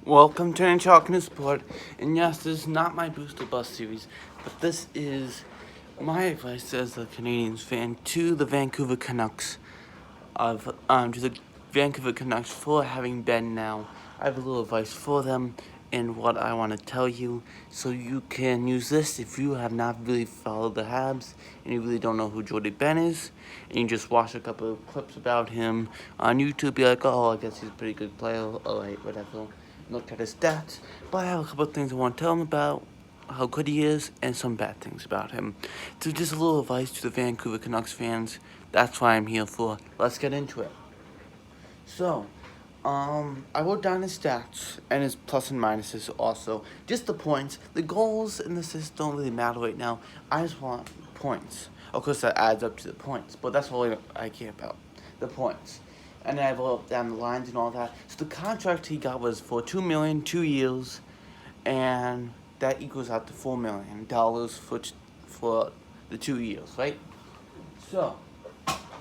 Welcome to Talking to Sport, and yes, this is not my Booster Bust series, but this is my advice as a Canadians fan to the Vancouver Canucks for having Ben now. I have a little advice for them and what I want to tell you, so you can use this if you have not really followed the Habs and you really don't know who Jordie Benn is, and you just watch a couple of clips about him on YouTube. Be like, oh, I guess he's a pretty good player. Alright, whatever. Look at his stats, but I have a couple of things I want to tell him about how good he is and some bad things about him. So just a little advice to the Vancouver Canucks fans. That's why I'm here for. Let's get into it. So, I wrote down his stats and his plus and minuses also. Just the points. The goals and the assists don't really matter right now. I just want points. Of course, that adds up to the points, but that's all I care about. The points. And then I wrote down the lines and all that. So the contract he got was for $2 million, 2 years, and that equals out to $4 million for the 2 years, right? So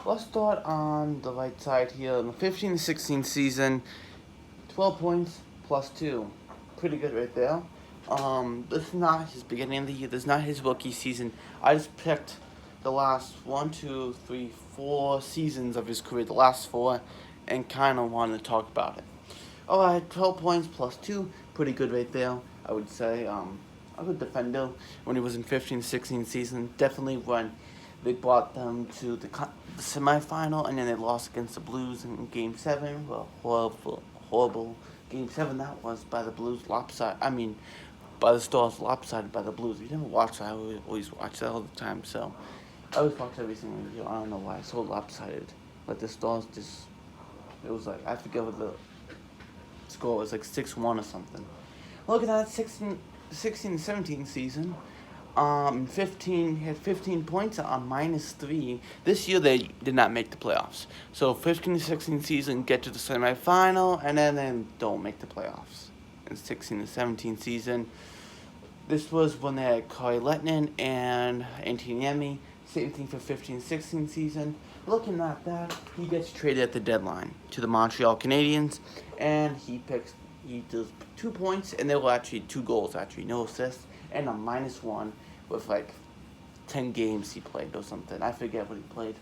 let's start on the right side here. In the 15-16 season, 12 points plus 2. Pretty good right there. This is not his beginning of the year. This is not his rookie season. I just picked the last 4 seasons of his career, the last 4, and kind of wanted to talk about it. Alright, 12 points plus 2. Pretty good right there, I would say. A good defender when he was in 15-16 season. Definitely when they brought them to the semifinal, and then they lost against the Blues in Game 7. Well, horrible Game 7 that was by the Blues by the Stars lopsided by the Blues. If you never watch that, I always watch that all the time, so I always watch every single video. I don't know why it's so lopsided. Like the Stars it was like, I forget what the score was, like 6-1 or something. Look at that, 16-17 season. 15 points on -3. This year they did not make the playoffs. So 15-16 season get to the semifinal, and then don't make the playoffs. In 16-17 season, this was when they had Kari Lettinen and Antoniemi. Same thing for 15-16 season. Looking at that, he gets traded at the deadline to the Montreal Canadiens, and he does 2 points, and they were actually 2 goals, no assists, and a -1 with like 10 games he played or something. I forget what he played.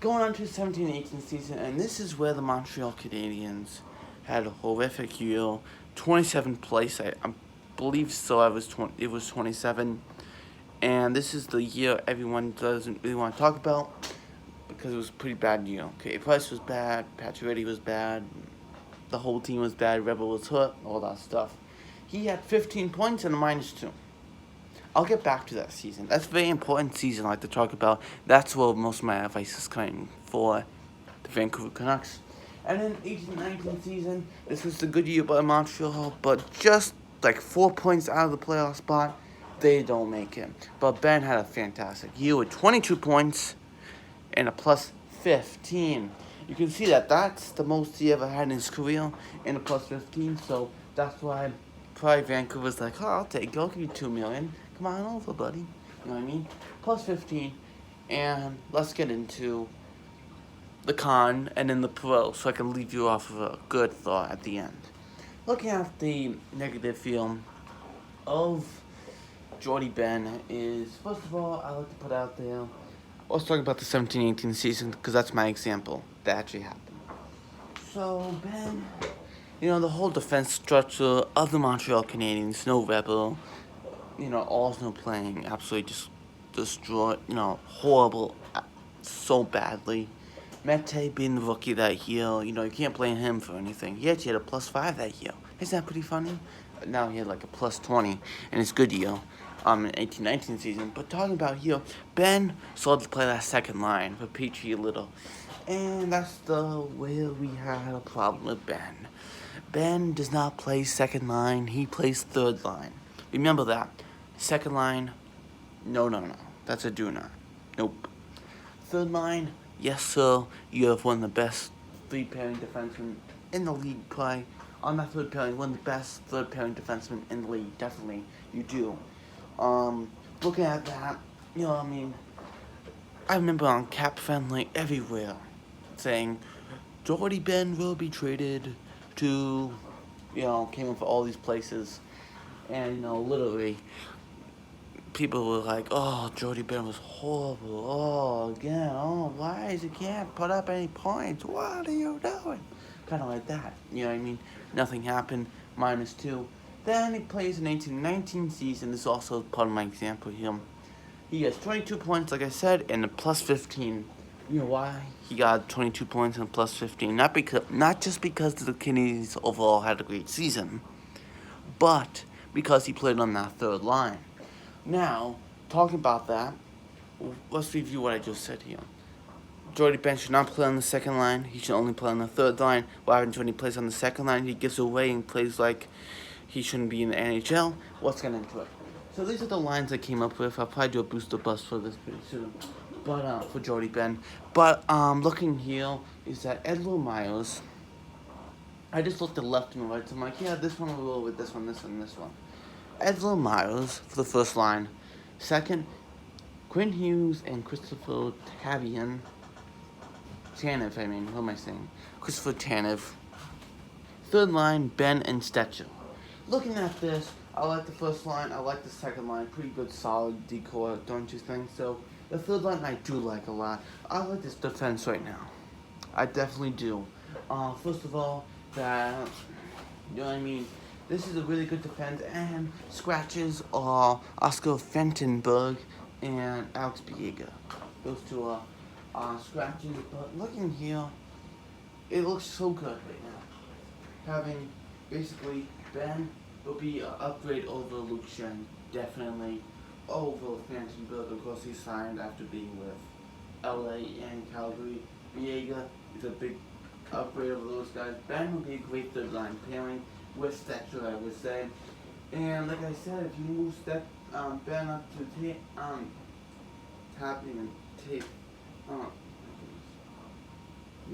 Going on to 17-18 season, and this is where the Montreal Canadiens had a horrific year. 27th place, I believe so. It was 27, and this is the year everyone doesn't really want to talk about because it was a pretty bad year. Okay, Price was bad, Pacioretty was bad, the whole team was bad, Rebel was hurt, all that stuff. He had 15 points and a -2. I'll get back to that season. That's a very important season I like to talk about. That's where most of my advice is coming for the Vancouver Canucks. And then 18-19 season, this was the good year by Montreal, but just like 4 points out of the playoff spot, they don't make it. But Ben had a fantastic year with 22 points and a +15. You can see that's the most he ever had in his career, in a +15. So that's why probably Vancouver's like, oh, I'll take it. I'll give you $2 million. Come on over, buddy. You know what I mean? +15. And let's get into the con and then the pro, so I can leave you off of a good thought at the end. Looking at the negative film of Jordie Benn is, first of all, I like to put out there, let's talk about the 17-18 season, because that's my example. That actually happened. So, Ben, the whole defense structure of the Montreal Canadiens, no Rebel, Allsno playing absolutely just destroyed, horrible, so badly. Mete being the rookie that year, you can't blame him for anything. He actually had a +5 that year. Isn't that pretty funny? Now he had like a +20 in his good year, in 18-19 season. But talking about here, Ben started to play that second line for Petrie Little. And that's where we had a problem with Ben. Ben does not play second line, he plays third line. Remember that. Second line, no. That's a do not. Nope. Third line, yes sir, you have one of the best three-pairing defensemen in the league play. On that third pairing, one of the best third-pairing defensemen in the league. Definitely, you do. Looking at that, I remember on Cap Friendly everywhere saying, Jordie Benn will be traded to came in for all these places, and literally, people were like, "Oh, Jordie Benn was horrible. Oh, again. Oh, why is he can't put up any points? What are you doing?" Kind of like that. You know what I mean? Nothing happened. -2. Then he plays an 18-19 season. This is also part of my example here. He has 22 points, like I said, and a +15. You know why he got 22 points and a +15? Not just because the Canadians overall had a great season, but because he played on that third line. Now, talking about that, let's review what I just said here. Jordie Benn should not play on the second line. He should only play on the third line. What happens when he plays on the second line? He gives away and plays like he shouldn't be in the NHL. Let's get into it. So these are the lines I came up with. I'll probably do a booster bust for this pretty soon. But for Jordie Benn. But looking here is that Edward Myers. I just looked at left and right. So I'm like, yeah, this one will go with this one, this one, this one. Edward Myers for the first line. Second, Quinn Hughes and Christopher Tanev, what am I saying? Christopher Tanev. Third line, Benn and Stetcher. Looking at this, I like the first line, I like the second line. Pretty good, solid decor, don't you think? So, the third line I do like a lot. I like this defense right now. I definitely do. First of all, you know what I mean? This is a really good defense, and scratches are Oscar Fentonberg and Alex Biega. Those two are scratches, but looking here, it looks so good right now. Having basically Benn will be an upgrade over Luke Shen, definitely over Fentonberg. Of course, he signed after being with LA and Calgary. Biega is a big upgrade over those guys. Benn will be a great third line pairing with Stetcher, I would say. And like I said, if you move Benn up to tapping and tape,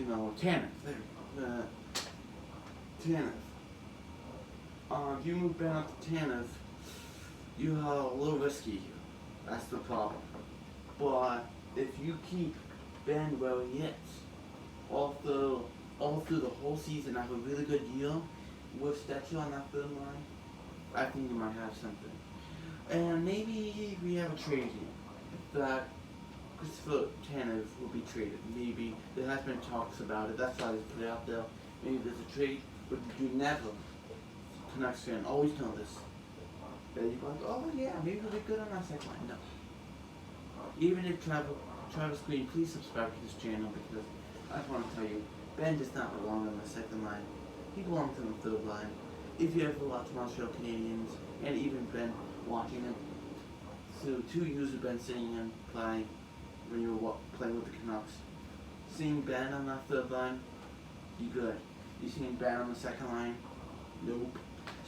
Tanev, Tanev. If you move Benn up to Tanev, you have a little risky here. That's the problem. But if you keep Benn where he is, all through the whole season, have a really good year with Stetcher on that third line, I think you might have something. And maybe we have a trade here that Christopher Tanev will be traded. Maybe there has been talks about it. That's why they put it out there. Maybe there's a trade, but you never, Canucks fan, always know this. That you go like, oh yeah, maybe he'll be good on that second line. No. Even if Travis Green, please subscribe to this channel, because I just want to tell you, Benn does not belong on the second line. He belongs on the third line. If you ever watch Montreal Canadiens, and even been watching him, so 2 years have been seeing him play when you were playing with the Canucks. Seeing Benn on that third line, you good. You seeing Benn on the second line? Nope.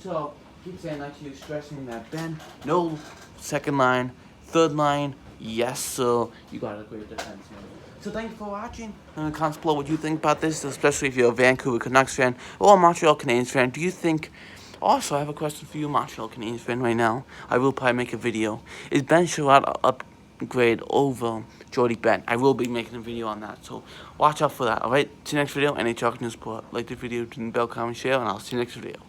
So, keep saying that to you, stressing that Benn, no second line, third line, yes sir, you got a great defense. So thank you for watching. And comment below what you think about this, especially if you're a Vancouver Canucks fan or a Montreal Canadiens fan. Do you think... Also, I have a question for you, Montreal Canadiens fan, right now. I will probably make a video. Is Ben Sherratt upgrade over Jordie Benn? I will be making a video on that, so watch out for that, alright? See you next video. NHL News Report. Like the video, turn the bell, comment, share, and I'll see you next video.